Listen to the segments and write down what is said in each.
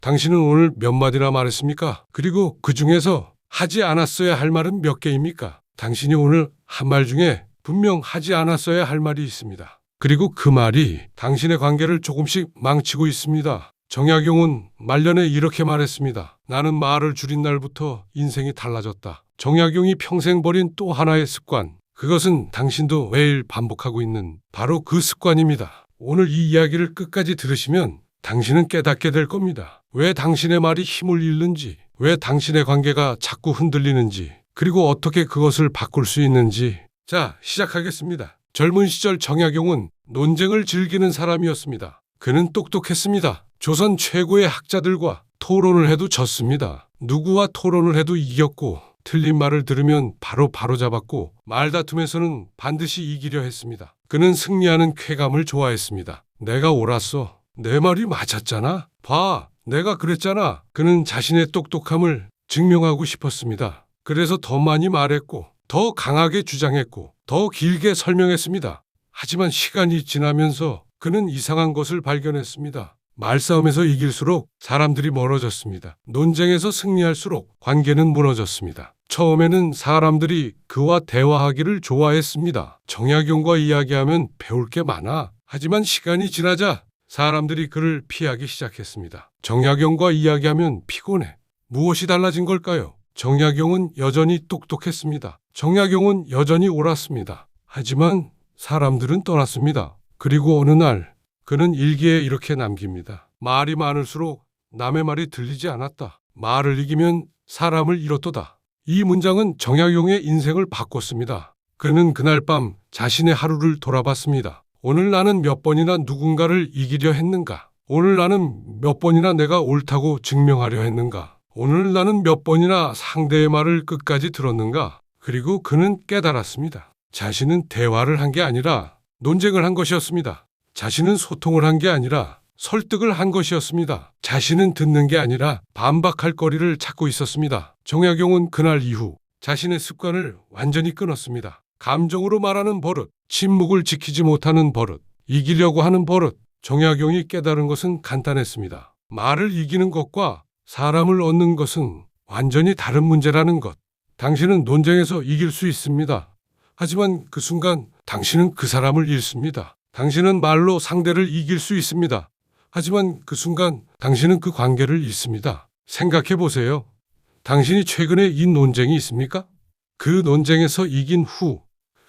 당신은 오늘 몇 마디나 말했습니까? 그리고 그 중에서 하지 않았어야 할 말은 몇 개입니까? 당신이 오늘 한 말 중에 분명 하지 않았어야 할 말이 있습니다. 그리고 그 말이 당신의 관계를 조금씩 망치고 있습니다. 정약용은 말년에 이렇게 말했습니다. 나는 말을 줄인 날부터 인생이 달라졌다. 정약용이 평생 버린 또 하나의 습관. 그것은 당신도 매일 반복하고 있는 바로 그 습관입니다. 오늘 이 이야기를 끝까지 들으시면 당신은 깨닫게 될 겁니다. 왜 당신의 말이 힘을 잃는지, 왜 당신의 관계가 자꾸 흔들리는지, 그리고 어떻게 그것을 바꿀 수 있는지. 자, 시작하겠습니다. 젊은 시절 정약용은 논쟁을 즐기는 사람이었습니다. 그는 똑똑했습니다. 조선 최고의 학자들과 토론을 해도 졌습니다. 누구와 토론을 해도 이겼고 틀린 말을 들으면 바로 잡았고 말다툼에서는 반드시 이기려 했습니다. 그는 승리하는 쾌감을 좋아했습니다. 내가 옳았어. 내 말이 맞았잖아. 봐, 내가 그랬잖아. 그는 자신의 똑똑함을 증명하고 싶었습니다. 그래서 더 많이 말했고 더 강하게 주장했고 더 길게 설명했습니다. 하지만 시간이 지나면서 그는 이상한 것을 발견했습니다. 말싸움에서 이길수록 사람들이 멀어졌습니다. 논쟁에서 승리할수록 관계는 무너졌습니다. 처음에는 사람들이 그와 대화하기를 좋아했습니다. 정약용과 이야기하면 배울 게 많아. 하지만 시간이 지나자 사람들이 그를 피하기 시작했습니다. 정약용과 이야기하면 피곤해. 무엇이 달라진 걸까요? 정약용은 여전히 똑똑했습니다. 정약용은 여전히 옳았습니다. 하지만 사람들은 떠났습니다. 그리고 어느 날 그는 일기에 이렇게 남깁니다. 말이 많을수록 남의 말이 들리지 않았다. 말을 이기면 사람을 잃었도다. 이 문장은 정약용의 인생을 바꿨습니다. 그는 그날 밤 자신의 하루를 돌아봤습니다. 오늘 나는 몇 번이나 누군가를 이기려 했는가? 오늘 나는 몇 번이나 내가 옳다고 증명하려 했는가? 오늘 나는 몇 번이나 상대의 말을 끝까지 들었는가? 그리고 그는 깨달았습니다. 자신은 대화를 한 게 아니라 논쟁을 한 것이었습니다. 자신은 소통을 한 게 아니라 설득을 한 것이었습니다. 자신은 듣는 게 아니라 반박할 거리를 찾고 있었습니다. 정약용은 그날 이후 자신의 습관을 완전히 끊었습니다. 감정으로 말하는 버릇, 침묵을 지키지 못하는 버릇, 이기려고 하는 버릇. 정약용이 깨달은 것은 간단했습니다. 말을 이기는 것과 사람을 얻는 것은 완전히 다른 문제라는 것. 당신은 논쟁에서 이길 수 있습니다. 하지만 그 순간 당신은 그 사람을 잃습니다. 당신은 말로 상대를 이길 수 있습니다. 하지만 그 순간 당신은 그 관계를 잃습니다. 생각해 보세요. 당신이 최근에 이긴 논쟁이 있습니까? 그 논쟁에서 이긴 후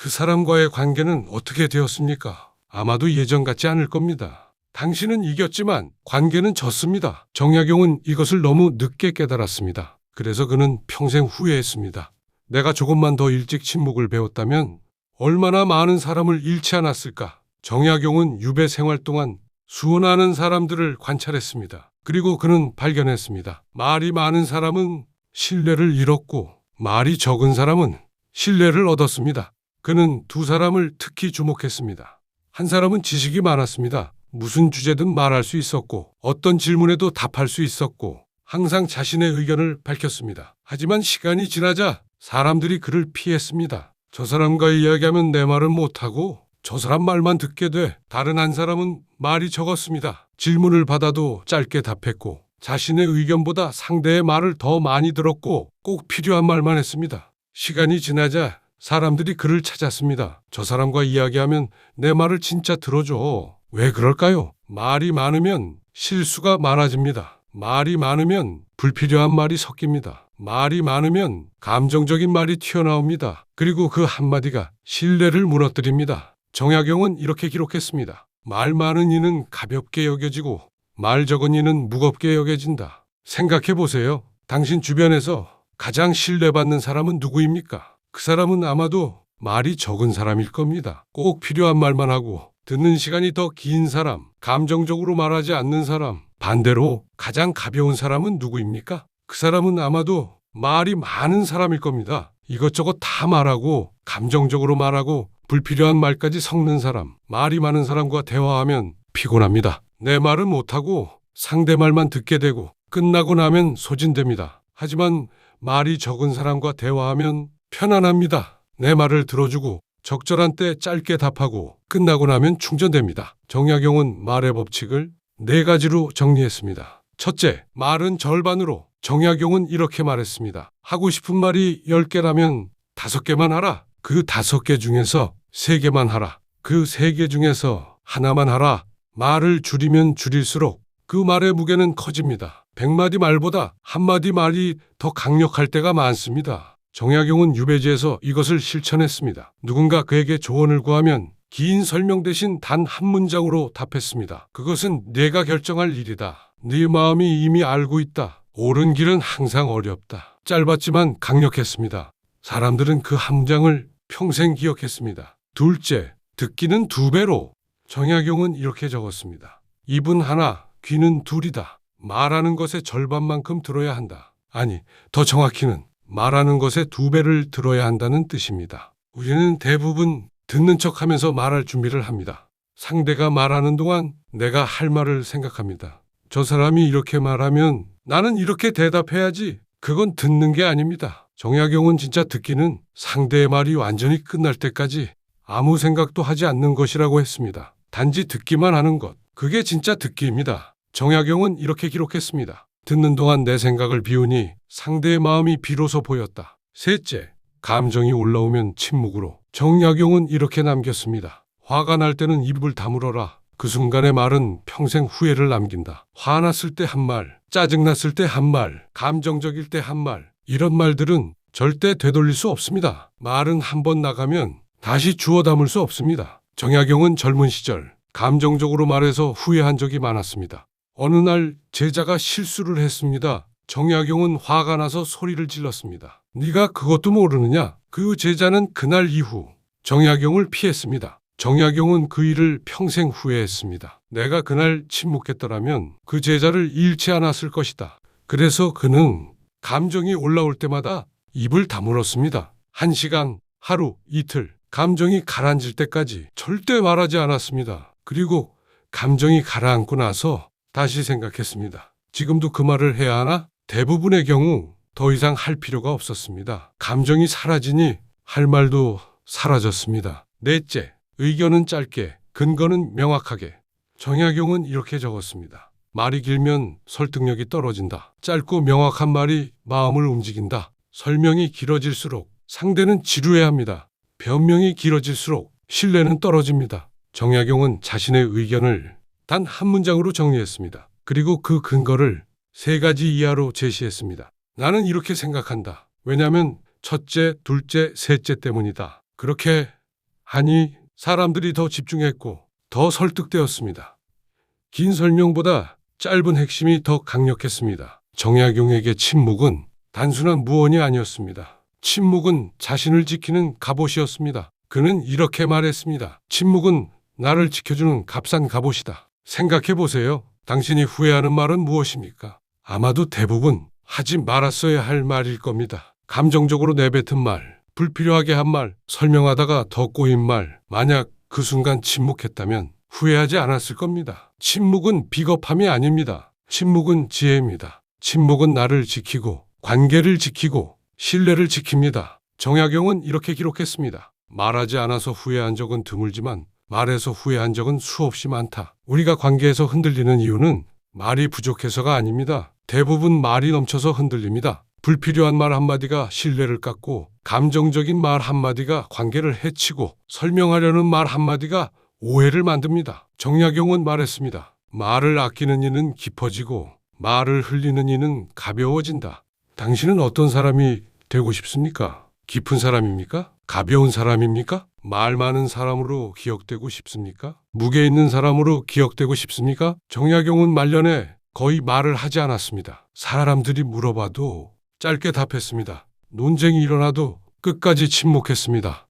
그 사람과의 관계는 어떻게 되었습니까? 아마도 예전 같지 않을 겁니다. 당신은 이겼지만 관계는 졌습니다. 정약용은 이것을 너무 늦게 깨달았습니다. 그래서 그는 평생 후회했습니다. 내가 조금만 더 일찍 침묵을 배웠다면 얼마나 많은 사람을 잃지 않았을까? 정약용은 유배 생활 동안 수많은 사람들을 관찰했습니다. 그리고 그는 발견했습니다. 말이 많은 사람은 신뢰를 잃었고 말이 적은 사람은 신뢰를 얻었습니다. 그는 두 사람을 특히 주목했습니다. 한 사람은 지식이 많았습니다. 무슨 주제든 말할 수 있었고 어떤 질문에도 답할 수 있었고 항상 자신의 의견을 밝혔습니다. 하지만 시간이 지나자 사람들이 그를 피했습니다. 저 사람과 이야기하면 내 말은 못하고 저 사람 말만 듣게 돼. 다른 한 사람은 말이 적었습니다. 질문을 받아도 짧게 답했고 자신의 의견보다 상대의 말을 더 많이 들었고 꼭 필요한 말만 했습니다. 시간이 지나자 사람들이 그를 찾았습니다. 저 사람과 이야기하면 내 말을 진짜 들어줘. 왜 그럴까요? 말이 많으면 실수가 많아집니다. 말이 많으면 불필요한 말이 섞입니다. 말이 많으면 감정적인 말이 튀어나옵니다. 그리고 그 한마디가 신뢰를 무너뜨립니다. 정약용은 이렇게 기록했습니다. 말 많은 이는 가볍게 여겨지고 말 적은 이는 무겁게 여겨진다. 생각해 보세요. 당신 주변에서 가장 신뢰받는 사람은 누구입니까? 그 사람은 아마도 말이 적은 사람일 겁니다. 꼭 필요한 말만 하고 듣는 시간이 더 긴 사람, 감정적으로 말하지 않는 사람. 반대로 가장 가벼운 사람은 누구입니까? 그 사람은 아마도 말이 많은 사람일 겁니다. 이것저것 다 말하고 감정적으로 말하고 불필요한 말까지 섞는 사람. 말이 많은 사람과 대화하면 피곤합니다. 내 말은 못하고 상대 말만 듣게 되고 끝나고 나면 소진됩니다. 하지만 말이 적은 사람과 대화하면 편안합니다. 내 말을 들어주고 적절한 때 짧게 답하고 끝나고 나면 충전됩니다. 정약용은 말의 법칙을 4가지로 정리했습니다. 첫째, 말은 절반으로. 정약용은 이렇게 말했습니다. 하고 싶은 말이 10개라면 5개만 하라. 그 5개 중에서 3개만 하라. 그 3개 중에서 하나만 하라. 말을 줄이면 줄일수록 그 말의 무게는 커집니다. 100마디 말보다 1마디 말이 더 강력할 때가 많습니다. 정약용은 유배지에서 이것을 실천했습니다. 누군가 그에게 조언을 구하면 긴 설명 대신 단 한 문장으로 답했습니다. 그것은 내가 결정할 일이다. 네 마음이 이미 알고 있다. 옳은 길은 항상 어렵다. 짧았지만 강력했습니다. 사람들은 그 한 문장을 평생 기억했습니다. 둘째, 듣기는 2배로. 정약용은 이렇게 적었습니다. 입은 하나, 귀는 둘이다. 말하는 것의 절반만큼 들어야 한다. 아니, 더 정확히는 말하는 것의 2배를 들어야 한다는 뜻입니다. 우리는 대부분 듣는 척하면서 말할 준비를 합니다. 상대가 말하는 동안 내가 할 말을 생각합니다. 저 사람이 이렇게 말하면 나는 이렇게 대답해야지. 그건 듣는 게 아닙니다. 정약용은 진짜 듣기는 상대의 말이 완전히 끝날 때까지 아무 생각도 하지 않는 것이라고 했습니다. 단지 듣기만 하는 것. 그게 진짜 듣기입니다. 정약용은 이렇게 기록했습니다. 듣는 동안 내 생각을 비우니 상대의 마음이 비로소 보였다. 셋째, 감정이 올라오면 침묵으로. 정약용은 이렇게 남겼습니다. 화가 날 때는 입을 다물어라. 그 순간의 말은 평생 후회를 남긴다. 화났을 때 한 말, 짜증났을 때 한 말, 감정적일 때 한 말. 이런 말들은 절대 되돌릴 수 없습니다. 말은 한번 나가면 다시 주워 담을 수 없습니다. 정약용은 젊은 시절 감정적으로 말해서 후회한 적이 많았습니다. 어느 날 제자가 실수를 했습니다. 정약용은 화가 나서 소리를 질렀습니다. 네가 그것도 모르느냐? 그 제자는 그날 이후 정약용을 피했습니다. 정약용은 그 일을 평생 후회했습니다. 내가 그날 침묵했더라면 그 제자를 잃지 않았을 것이다. 그래서 그는 감정이 올라올 때마다 입을 다물었습니다. 1시간, 하루, 이틀, 감정이 가라앉을 때까지 절대 말하지 않았습니다. 그리고 감정이 가라앉고 나서 다시 생각했습니다. 지금도 그 말을 해야 하나? 대부분의 경우 더 이상 할 필요가 없었습니다. 감정이 사라지니 할 말도 사라졌습니다. 넷째, 의견은 짧게, 근거는 명확하게. 정약용은 이렇게 적었습니다. 말이 길면 설득력이 떨어진다. 짧고 명확한 말이 마음을 움직인다. 설명이 길어질수록 상대는 지루해합니다. 변명이 길어질수록 신뢰는 떨어집니다. 정약용은 자신의 의견을 단 한 문장으로 정리했습니다. 그리고 그 근거를 3가지 이하로 제시했습니다. 나는 이렇게 생각한다. 왜냐하면 첫째, 둘째, 셋째 때문이다. 그렇게 하니 사람들이 더 집중했고 더 설득되었습니다. 긴 설명보다 짧은 핵심이 더 강력했습니다. 정약용에게 침묵은 단순한 무언이 아니었습니다. 침묵은 자신을 지키는 갑옷이었습니다. 그는 이렇게 말했습니다. 침묵은 나를 지켜주는 값싼 갑옷이다. 생각해 보세요. 당신이 후회하는 말은 무엇입니까? 아마도 대부분 하지 말았어야 할 말일 겁니다. 감정적으로 내뱉은 말, 불필요하게 한 말, 설명하다가 더 꼬인 말. 만약 그 순간 침묵했다면 후회하지 않았을 겁니다. 침묵은 비겁함이 아닙니다. 침묵은 지혜입니다. 침묵은 나를 지키고 관계를 지키고 신뢰를 지킵니다. 정약용은 이렇게 기록했습니다. 말하지 않아서 후회한 적은 드물지만 말해서 후회한 적은 수없이 많다. 우리가 관계에서 흔들리는 이유는 말이 부족해서가 아닙니다. 대부분 말이 넘쳐서 흔들립니다. 불필요한 말 한마디가 신뢰를 깎고 감정적인 말 한마디가 관계를 해치고 설명하려는 말 한마디가 오해를 만듭니다. 정약용은 말했습니다. 말을 아끼는 이는 깊어지고 말을 흘리는 이는 가벼워진다. 당신은 어떤 사람이 되고 싶습니까? 깊은 사람입니까? 가벼운 사람입니까? 말 많은 사람으로 기억되고 싶습니까? 무게 있는 사람으로 기억되고 싶습니까? 정약용은 말년에 거의 말을 하지 않았습니다. 사람들이 물어봐도 짧게 답했습니다. 논쟁이 일어나도 끝까지 침묵했습니다.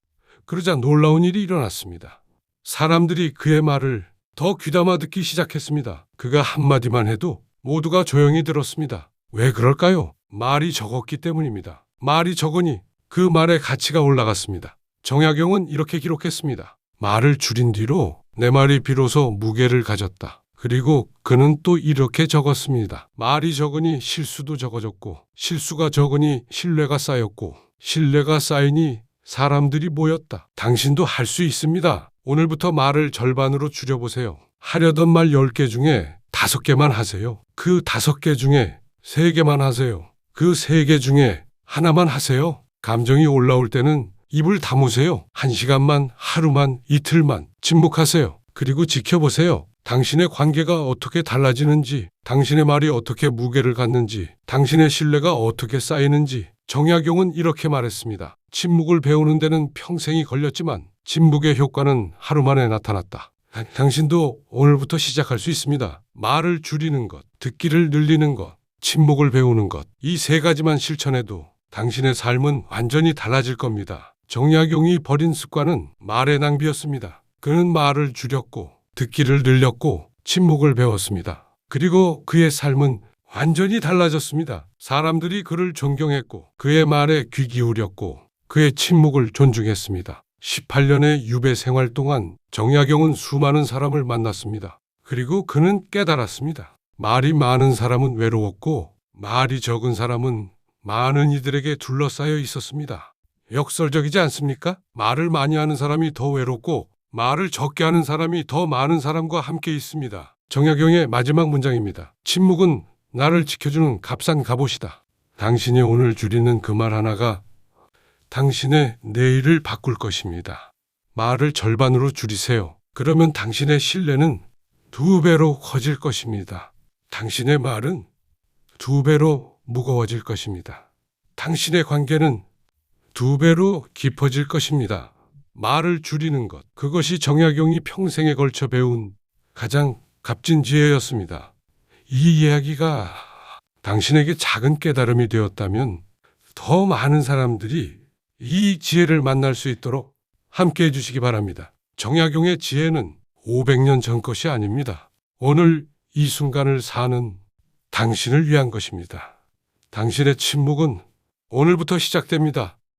그러자 놀라운 일이 일어났습니다. 사람들이 그의 말을 더 귀담아 듣기 시작했습니다. 그가 한마디만 해도 모두가 조용히 들었습니다. 왜 그럴까요? 말이 적었기 때문입니다. 말이 적으니 그 말의 가치가 올라갔습니다. 정약용은 이렇게 기록했습니다. 말을 줄인 뒤로 내 말이 비로소 무게를 가졌다. 그리고 그는 또 이렇게 적었습니다. 말이 적으니 실수도 적어졌고 실수가 적으니 신뢰가 쌓였고 신뢰가 쌓이니 사람들이 모였다. 당신도 할 수 있습니다. 오늘부터 말을 절반으로 줄여보세요. 하려던 말 10개 중에 5개만 하세요. 그 5개 중에 3개만 하세요. 그 3개 중에 하나만 하세요. 감정이 올라올 때는 입을 다무세요. 1시간만, 하루만, 이틀만 침묵하세요. 그리고 지켜보세요. 당신의 관계가 어떻게 달라지는지, 당신의 말이 어떻게 무게를 갖는지, 당신의 신뢰가 어떻게 쌓이는지. 정약용은 이렇게 말했습니다. 침묵을 배우는 데는 평생이 걸렸지만 침묵의 효과는 하루 만에 나타났다. 당신도 오늘부터 시작할 수 있습니다. 말을 줄이는 것, 듣기를 늘리는 것, 침묵을 배우는 것. 이 3가지만 실천해도 당신의 삶은 완전히 달라질 겁니다. 정약용이 버린 습관은 말의 낭비였습니다. 그는 말을 줄였고 듣기를 늘렸고 침묵을 배웠습니다. 그리고 그의 삶은 완전히 달라졌습니다. 사람들이 그를 존경했고 그의 말에 귀 기울였고 그의 침묵을 존중했습니다. 18년의 유배 생활 동안 정약용은 수많은 사람을 만났습니다. 그리고 그는 깨달았습니다. 말이 많은 사람은 외로웠고 말이 적은 사람은 많은 이들에게 둘러싸여 있었습니다. 역설적이지 않습니까? 말을 많이 하는 사람이 더 외롭고 말을 적게 하는 사람이 더 많은 사람과 함께 있습니다. 정약용의 마지막 문장입니다. 침묵은 나를 지켜주는 값싼 갑옷이다. 당신이 오늘 줄이는 그 말 하나가 당신의 내일을 바꿀 것입니다. 말을 절반으로 줄이세요. 그러면 당신의 신뢰는 2배로 커질 것입니다. 당신의 말은 2배로 무거워질 것입니다. 당신의 관계는 2배로 깊어질 것입니다. 말을 줄이는 것, 그것이 정약용이 평생에 걸쳐 배운 가장 값진 지혜였습니다. 이 이야기가 당신에게 작은 깨달음이 되었다면 더 많은 사람들이 이 지혜를 만날 수 있도록 함께 해주시기 바랍니다. 정약용의 지혜는 500년 전 것이 아닙니다. 오늘 이 순간을 사는 당신을 위한 것입니다. 당신의 침묵은 오늘부터 시작됩니다.